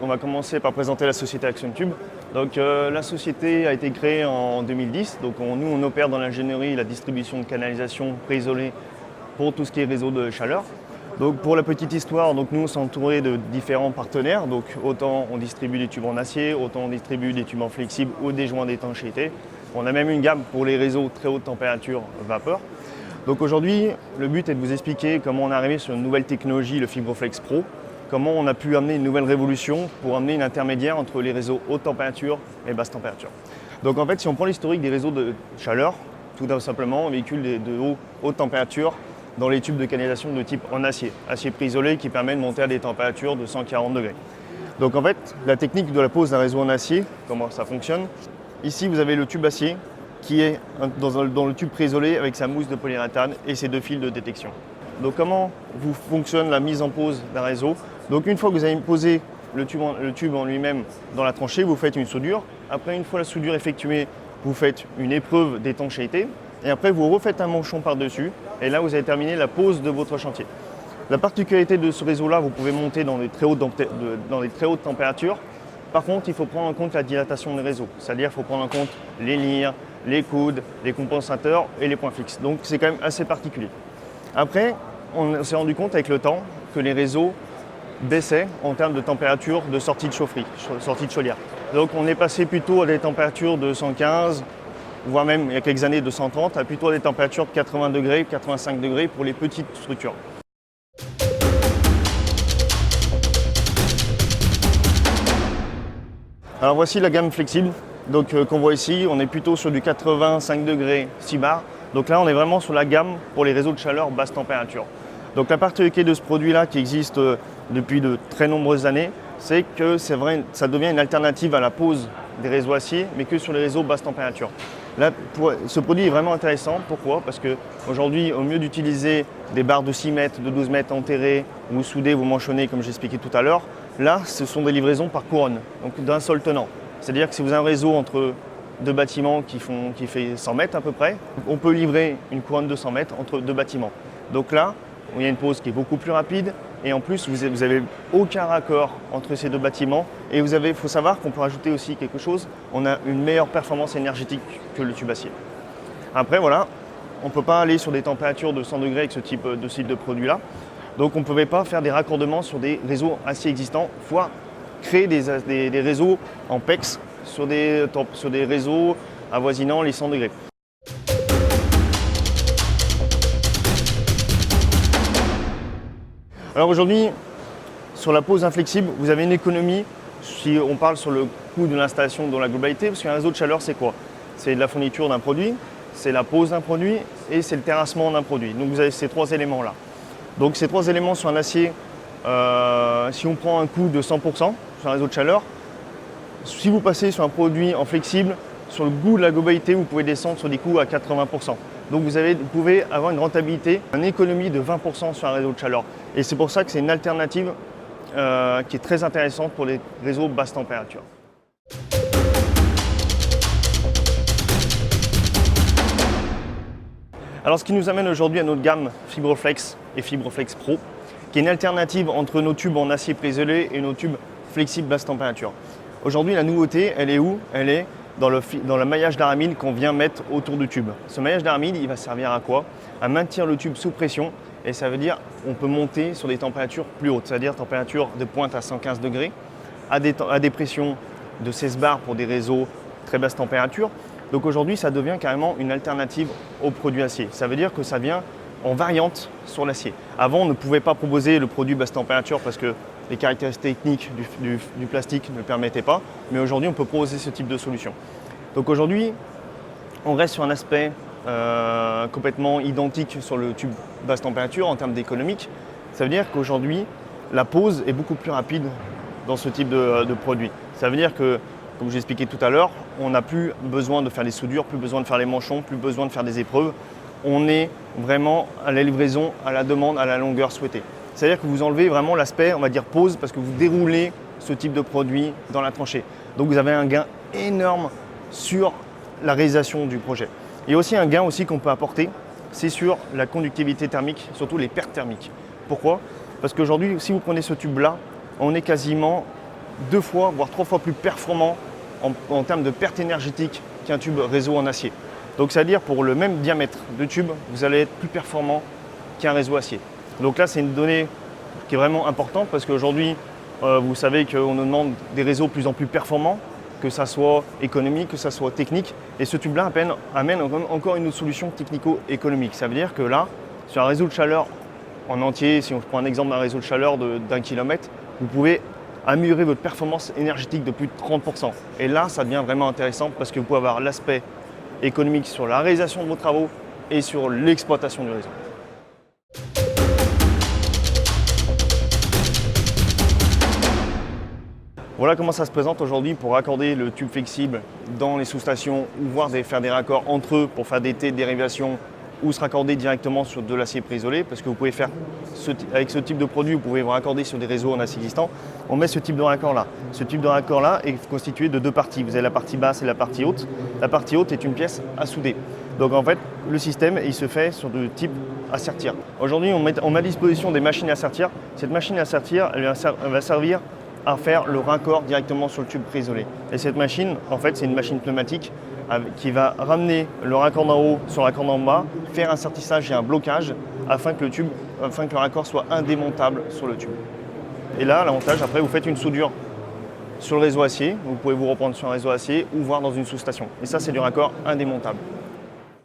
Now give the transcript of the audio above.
on va commencer par présenter la société Action Tube. Donc la société a été créée en 2010. Donc nous on opère dans l'ingénierie et la distribution de canalisation préisolée pour tout ce qui est réseau de chaleur. Donc pour la petite histoire, donc nous on s'est entouré de différents partenaires. Donc autant on distribue des tubes en acier, autant on distribue des tubes en flexible ou des joints d'étanchéité. On a même une gamme pour les réseaux très haute température vapeur. Donc aujourd'hui, le but est de vous expliquer comment on est arrivé sur une nouvelle technologie, le FibroFlex Pro. Comment on a pu amener une nouvelle révolution pour amener une intermédiaire entre les réseaux haute température et basse température. Donc en fait, si on prend l'historique des réseaux de chaleur, tout simplement, on véhicule de haute température dans les tubes de canalisation de type en acier préisolé qui permet de monter à des températures de 140 degrés. Donc en fait, la technique de la pose d'un réseau en acier, comment ça fonctionne? Ici, vous avez le tube acier qui est dans le tube préisolé avec sa mousse de polyuréthane et ses deux fils de détection. Donc comment fonctionne la mise en pose d'un réseau? Donc une fois que vous avez posé le tube en lui-même dans la tranchée, vous faites une soudure. Après, une fois la soudure effectuée, vous faites une épreuve d'étanchéité. Et après, vous refaites un manchon par-dessus. Et là, vous avez terminé la pose de votre chantier. La particularité de ce réseau-là, vous pouvez monter dans les très hautes températures. Par contre, il faut prendre en compte la dilatation des réseaux. C'est-à-dire qu'il faut prendre en compte les lyres, les coudes, les compensateurs et les points fixes. Donc c'est quand même assez particulier. Après, on s'est rendu compte avec le temps que les réseaux baissaient en termes de température de sortie de chaufferie, sortie de chaudière. Donc on est passé plutôt à des températures de 115, voire même il y a quelques années de 130, à plutôt à des températures de 80 degrés, 85 degrés pour les petites structures. Alors voici la gamme flexible. Donc qu'on voit ici, on est plutôt sur du 85 degrés 6 bars. Donc là, on est vraiment sur la gamme pour les réseaux de chaleur basse température. Donc la particularité de ce produit-là qui existe depuis de très nombreuses années, c'est que ça devient une alternative à la pose des réseaux acier, mais que sur les réseaux basse température. Là, ce produit est vraiment intéressant. Pourquoi? Parce qu'aujourd'hui, au mieux d'utiliser des barres de 6 mètres, de 12 mètres enterrées, ou soudées, vous manchonnez comme j'expliquais tout à l'heure, là, ce sont des livraisons par couronne, donc d'un seul tenant. C'est-à-dire que si vous avez un réseau entre deux bâtiments qui fait 100 mètres à peu près, on peut livrer une couronne de 100 mètres entre deux bâtiments. Donc là, il y a une pose qui est beaucoup plus rapide et en plus, vous n'avez aucun raccord entre ces deux bâtiments. Et il faut savoir qu'on peut rajouter aussi quelque chose, on a une meilleure performance énergétique que le tube acier. Après, voilà, on ne peut pas aller sur des températures de 100 degrés avec ce type de produit-là. Donc on ne pouvait pas faire des raccordements sur des réseaux acier existants, voire créer des réseaux en PEX sur des réseaux avoisinant les 100 degrés. Alors aujourd'hui, sur la pose inflexible, vous avez une économie, si on parle sur le coût de l'installation dans la globalité, parce qu'un réseau de chaleur, c'est quoi? C'est la fourniture d'un produit, c'est la pose d'un produit et c'est le terrassement d'un produit. Donc vous avez ces trois éléments-là. Donc ces trois éléments sur un acier, si on prend un coût de 100% sur un réseau de chaleur, si vous passez sur un produit en flexible, sur le coût de la globalité, vous pouvez descendre sur des coûts à 80%. Donc vous pouvez avoir une rentabilité, une économie de 20% sur un réseau de chaleur. Et c'est pour ça que c'est une alternative qui est très intéressante pour les réseaux basse température. Alors ce qui nous amène aujourd'hui à notre gamme FibroFlex et FibroFlex Pro, qui est une alternative entre nos tubes en acier préisolé et nos tubes flexibles basse température. Aujourd'hui, la nouveauté, elle est où? Elle est dans le maillage d'aramide qu'on vient mettre autour du tube. Ce maillage d'aramide, il va servir à quoi? À maintenir le tube sous pression, et ça veut dire qu'on peut monter sur des températures plus hautes, c'est-à-dire température de pointe à 115 degrés, à des pressions de 16 bars pour des réseaux très basse température. Donc aujourd'hui, ça devient carrément une alternative aux produits acier. Ça veut dire que ça vient en variante sur l'acier. Avant, on ne pouvait pas proposer le produit basse température parce que les caractéristiques techniques du plastique ne le permettaient pas. Mais aujourd'hui, on peut proposer ce type de solution. Donc aujourd'hui, on reste sur un aspect complètement identique sur le tube basse température en termes d'économique. Ça veut dire qu'aujourd'hui, la pose est beaucoup plus rapide dans ce type de produit. Ça veut dire que, comme j'ai expliqué tout à l'heure, on n'a plus besoin de faire des soudures, plus besoin de faire les manchons, plus besoin de faire des épreuves. On est vraiment à la livraison, à la demande, à la longueur souhaitée. C'est-à-dire que vous enlevez vraiment l'aspect, on va dire pose, parce que vous déroulez ce type de produit dans la tranchée. Donc vous avez un gain énorme sur la réalisation du projet. Il y a aussi un gain aussi qu'on peut apporter, c'est sur la conductivité thermique, surtout les pertes thermiques. Pourquoi? Parce qu'aujourd'hui, si vous prenez ce tube-là, on est quasiment 2 fois, voire 3 fois plus performant en termes de perte énergétique qu'un tube réseau en acier. Donc c'est-à-dire pour le même diamètre de tube, vous allez être plus performant qu'un réseau acier. Donc là, c'est une donnée qui est vraiment importante parce qu'aujourd'hui, vous savez qu'on nous demande des réseaux de plus en plus performants, que ça soit économique, que ça soit technique. Et ce tube-là amène encore une autre solution technico-économique. Ça veut dire que là, sur un réseau de chaleur en entier, si on prend un exemple d'un réseau de chaleur d'1 kilomètre, vous pouvez améliorer votre performance énergétique de plus de 30%. Et là, ça devient vraiment intéressant parce que vous pouvez avoir l'aspect économique sur la réalisation de vos travaux et sur l'exploitation du réseau. Voilà comment ça se présente aujourd'hui pour raccorder le tube flexible dans les sous-stations ou voire faire des raccords entre eux pour faire des dérivations ou se raccorder directement sur de l'acier préisolé parce que vous pouvez faire, avec ce type de produit, vous pouvez vous raccorder sur des réseaux en acier glissant. On met ce type de raccord-là. Ce type de raccord-là est constitué de 2 parties. Vous avez la partie basse et la partie haute. La partie haute est une pièce à souder. Donc en fait, le système, il se fait sur de type à sertir. Aujourd'hui, on met à disposition des machines à sertir. Cette machine à sertir, elle va servir à faire le raccord directement sur le tube préisolé. Et cette machine, en fait, c'est une machine pneumatique qui va ramener le raccord d'en haut sur le raccord d'en bas, faire un sertissage et un blocage afin que le raccord soit indémontable sur le tube. Et là, l'avantage, après, vous faites une soudure sur le réseau acier. Vous pouvez vous reprendre sur un réseau acier ou voir dans une sous-station. Et ça, c'est du raccord indémontable.